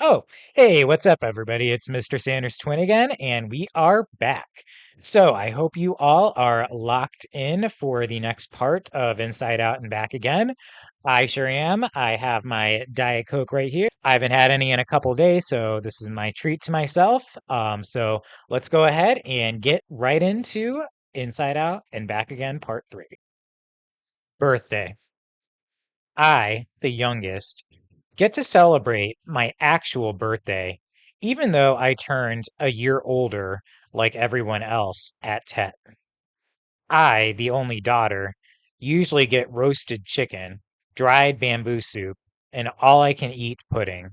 Oh, hey, what's up, everybody? It's Mr. Sanders Twin again, and we are back. So, I hope you all are locked in for the next part of Inside Out and Back Again. I sure am. I have my Diet Coke right here. I haven't had any in a couple days, so this is my treat to myself. So let's go ahead and get right into Inside Out and Back Again, Part 3. Birthday. I, the youngest, get to celebrate my actual birthday, even though I turned a year older like everyone else at 10. I, the only daughter, usually get roasted chicken, dried bamboo soup, and all I can eat pudding.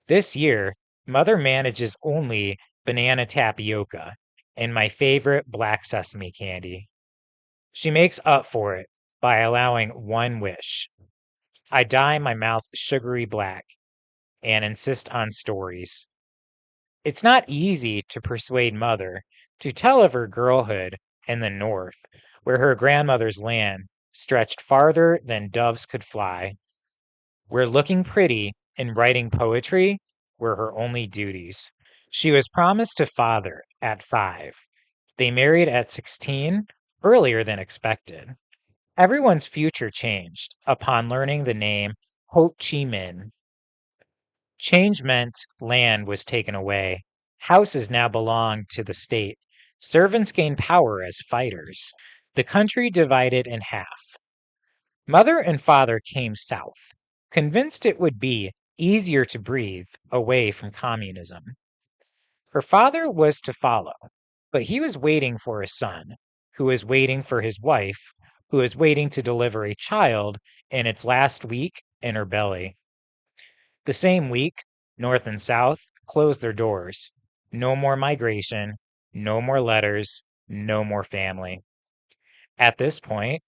This year, Mother manages only banana tapioca and my favorite black sesame candy. She makes up for it by allowing one wish. I dye my mouth sugary black and insist on stories. It's not easy to persuade Mother to tell of her girlhood in the North, where her grandmother's land stretched farther than doves could fly, where looking pretty and writing poetry were her only duties. She was promised to father at 5. They married at 16, earlier than expected. Everyone's future changed upon learning the name Ho Chi Minh. Change meant land was taken away. Houses now belonged to the state. Servants gained power as fighters. The country divided in half. Mother and father came south, convinced it would be easier to breathe away from communism. Her father was to follow, but he was waiting for a son, who was waiting for his wife, who was waiting to deliver a child in its last week in her belly. The same week, North and South closed their doors. No more migration, no more letters, no more family. At this point,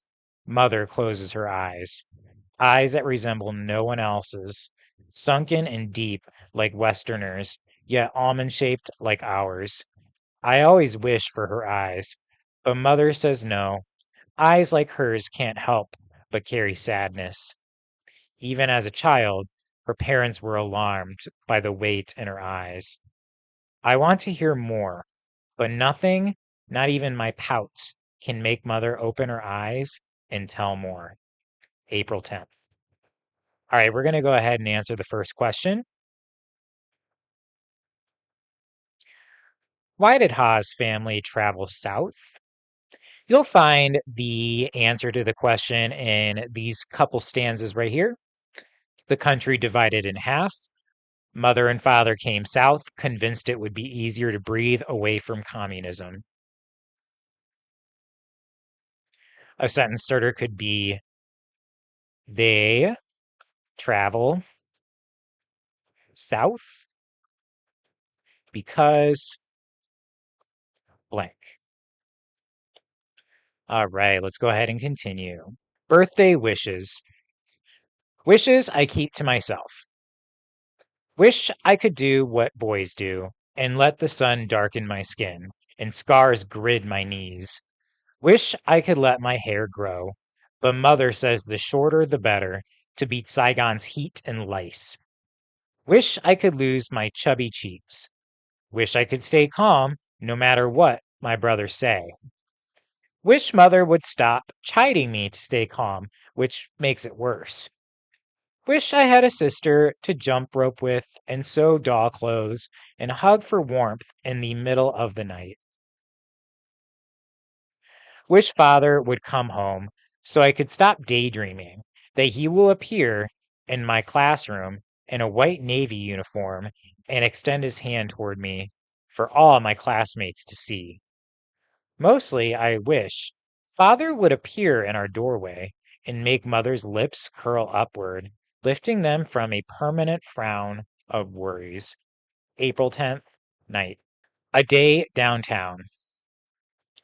Mother closes her eyes that resemble no one else's, sunken and deep like Westerners, yet almond shaped like ours. I always wish for her eyes, but Mother says no. Eyes like hers can't help but carry sadness. Even as a child, her parents were alarmed by the weight in her eyes. I want to hear more, but nothing, not even my pouts, can make Mother open her eyes and tell more. April 10th. All right, we're going to go ahead and answer the first question. Why did Ha's family travel south? You'll find the answer to the question in these couple stanzas right here. The country divided in half. Mother and father came south, convinced it would be easier to breathe away from communism. A sentence starter could be they travel south because blank. All right, let's go ahead and continue. Birthday wishes. Wishes I keep to myself. Wish I could do what boys do and let the sun darken my skin and scars grid my knees. Wish I could let my hair grow, but Mother says the shorter the better to beat Saigon's heat and lice. Wish I could lose my chubby cheeks. Wish I could stay calm no matter what my brothers say. Wish Mother would stop chiding me to stay calm, which makes it worse. Wish I had a sister to jump rope with and sew doll clothes and hug for warmth in the middle of the night. Wish Father would come home so I could stop daydreaming that he will appear in my classroom in a white Navy uniform and extend his hand toward me for all my classmates to see. Mostly, I wish Father would appear in our doorway and make Mother's lips curl upward, lifting them from a permanent frown of worries. April 10th, night. A day downtown.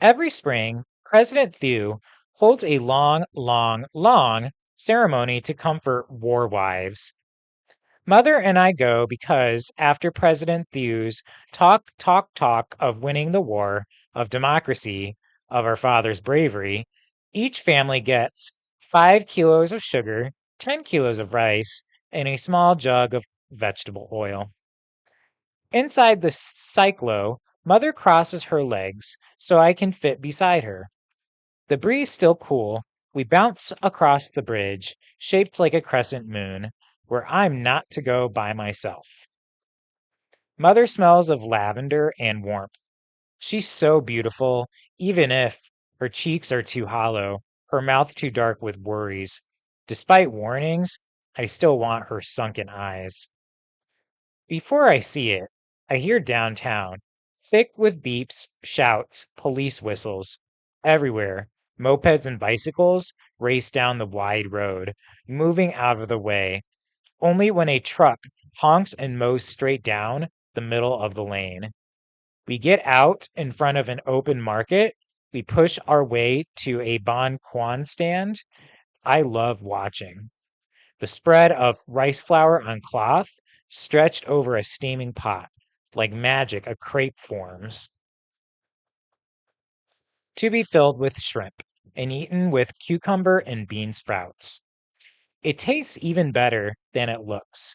Every spring, President Thieu holds a long ceremony to comfort war wives. Mother and I go because after President Thieu's talk of winning the war, of democracy, of our father's bravery, each family gets 5 kilos of sugar, 10 kilos of rice, and a small jug of vegetable oil. Inside the cyclo, Mother crosses her legs so I can fit beside her. The breeze still cool, we bounce across the bridge, shaped like a crescent moon, where I'm not to go by myself. Mother smells of lavender and warmth. She's so beautiful, even if her cheeks are too hollow, her mouth too dark with worries. Despite warnings, I still want her sunken eyes. Before I see it, I hear downtown, thick with beeps, shouts, police whistles. Everywhere, mopeds and bicycles race down the wide road, moving out of the way, only when a truck honks and mows straight down the middle of the lane. We get out in front of an open market. We push our way to a Bon Quan stand. I love watching. The spread of rice flour on cloth stretched over a steaming pot. Like magic, a crepe forms, to be filled with shrimp and eaten with cucumber and bean sprouts. It tastes even better than it looks.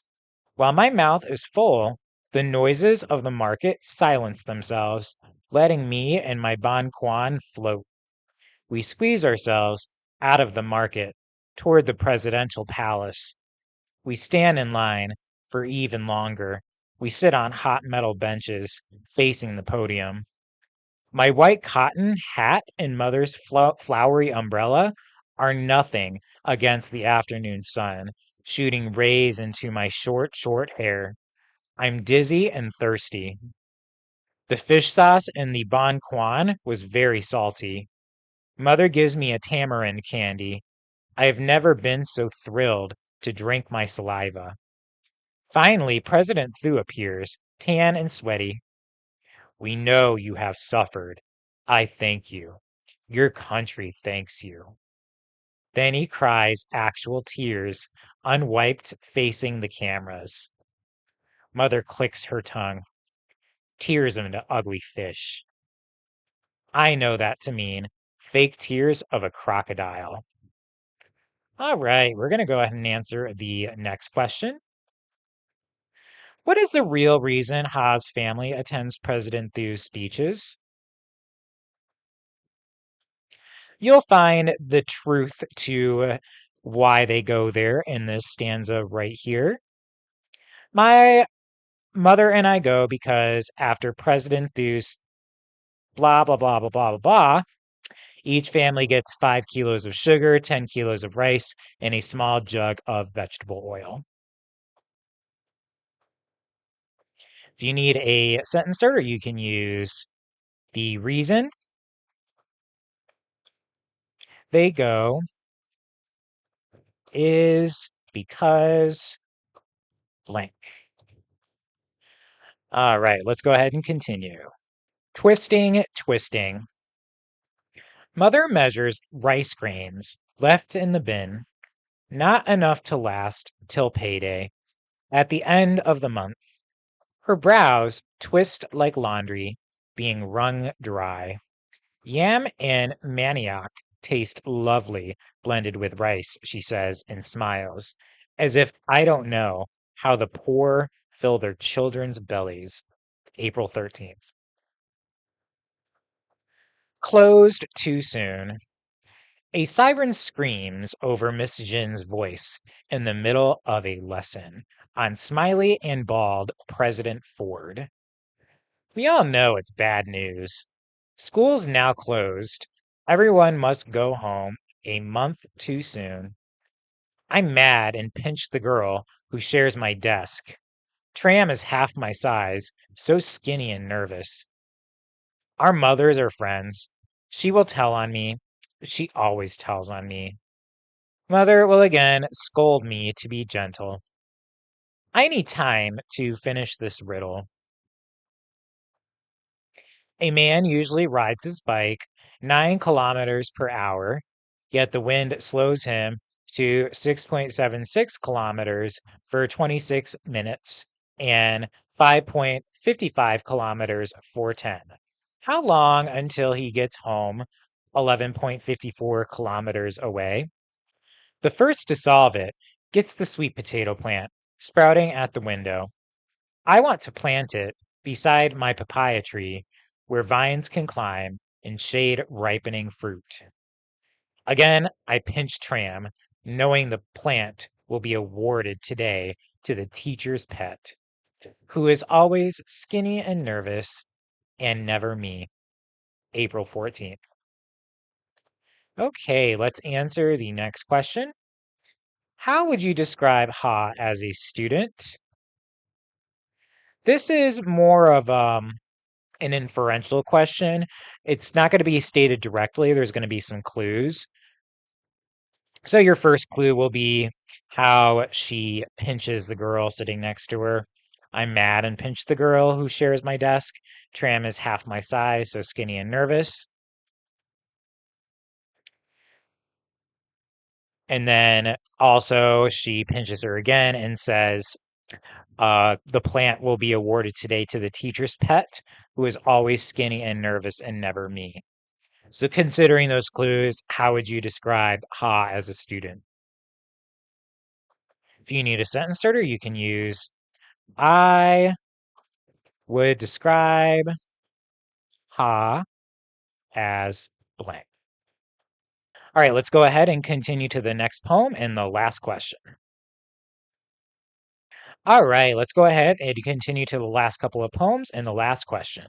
While my mouth is full, the noises of the market silence themselves, letting me and my Bon Quan float. We squeeze ourselves out of the market toward the presidential palace. We stand in line for even longer. We sit on hot metal benches facing the podium. My white cotton hat and mother's flowery umbrella are nothing against the afternoon sun, shooting rays into my short hair. I'm dizzy and thirsty. The fish sauce in the Bon Quan was very salty. Mother gives me a tamarind candy. I have never been so thrilled to drink my saliva. Finally, President Thu appears, tan and sweaty. We know you have suffered. I thank you. Your country thanks you. Then he cries actual tears, unwiped, facing the cameras. Mother clicks her tongue. Tears of an ugly fish. I know that to mean fake tears of a crocodile. All right, we're going to go ahead and answer the next question. What is the real reason Ha's family attends President Thu's speeches? You'll find the truth to why they go there in this stanza right here. My mother and I go because after President Thu's blah, blah, blah, blah, blah, blah, blah, each family gets 5 kilos of sugar, 10 kilos of rice, and a small jug of vegetable oil. If you need a sentence starter, you can use the reason they go is because blank. All right, let's go ahead and continue. Twisting, twisting. Mother measures rice grains left in the bin, not enough to last till payday. At the end of the month, her brows twist like laundry being wrung dry. Yam and manioc taste lovely blended with rice, she says and smiles, as if I don't know how the poor fill their children's bellies. April 13th. Closed too soon. A siren screams over Miss Jin's voice in the middle of a lesson on Smiley and Bald President Ford. We all know it's bad news. School's now closed. Everyone must go home a month too soon. I'm mad and pinch the girl who shares my desk. Tram is half my size, so skinny and nervous. Our mothers are friends. She will tell on me. She always tells on me. Mother will again scold me to be gentle. I need time to finish this riddle. A man usually rides his bike 9 kilometers per hour, yet the wind slows him to 6.76 kilometers for 26 minutes and 5.55 kilometers for 10. How long until he gets home 11.54 kilometers away? The first to solve it gets the sweet potato plant sprouting at the window. I want to plant it beside my papaya tree where vines can climb and shade ripening fruit. Again, I pinch Tram, knowing the plant will be awarded today to the teacher's pet, who is always skinny and nervous and never me. April 14th. Okay, let's answer the next question. How would you describe Ha as a student? This is more of an inferential question. It's not going to be stated directly. There's going to be some clues. So your first clue will be how she pinches the girl sitting next to her. I'm mad and pinch the girl who shares my desk. Tram is half my size, so skinny and nervous. And then also she pinches her again and says, the plant will be awarded today to the teacher's pet, who is always skinny and nervous and never me. So, considering those clues, how would you describe Ha as a student? If you need a sentence starter, you can use I would describe Ha as blank. All right, let's go ahead and continue to the next poem and the last question. All right, let's go ahead and continue to the last couple of poems and the last question.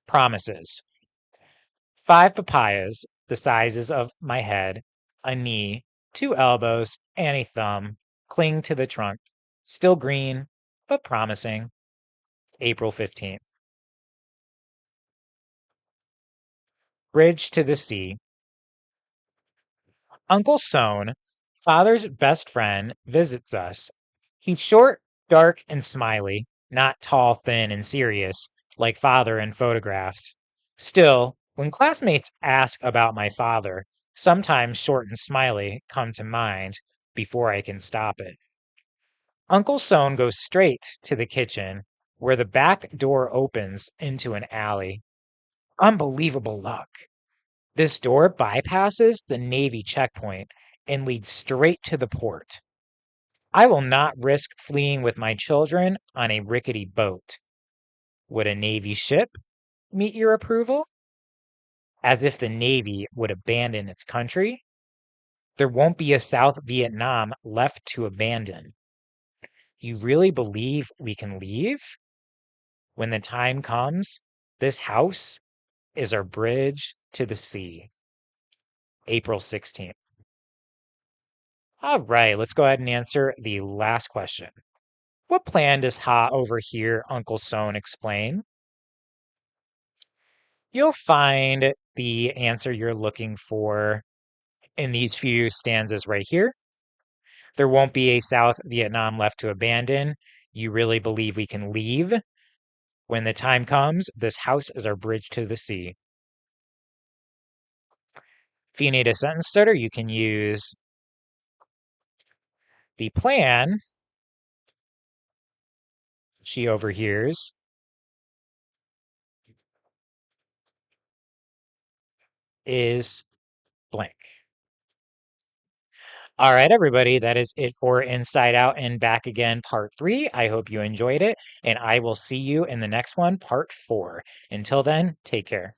Promises. 5 papayas, the sizes of my head, a knee, 2 elbows, and a thumb, cling to the trunk, still green, but promising. April 15th. Bridge to the Sea. Uncle Sohn, father's best friend, visits us. He's short, dark, and smiley, not tall, thin, and serious, like father in photographs. Still, when classmates ask about my father, sometimes short and smiley come to mind before I can stop it. Uncle Sohn goes straight to the kitchen, where the back door opens into an alley. Unbelievable luck. This door bypasses the Navy checkpoint and leads straight to the port. I will not risk fleeing with my children on a rickety boat. Would a Navy ship meet your approval? As if the Navy would abandon its country? There won't be a South Vietnam left to abandon. You really believe we can leave? When the time comes, this house is our bridge to the sea. April 16th. All right, let's go ahead and answer the last question. What plan does Ha overhear Uncle Sohn explain? You'll find the answer you're looking for in these few stanzas right here. There won't be a South Vietnam left to abandon. You really believe we can leave? When the time comes, this house is our bridge to the sea. If you need a sentence starter, you can use the plan she overhears is blank. All right, everybody, that is it for Inside Out and Back Again Part 3. I hope you enjoyed it, and I will see you in the next one, Part 4. Until then, take care.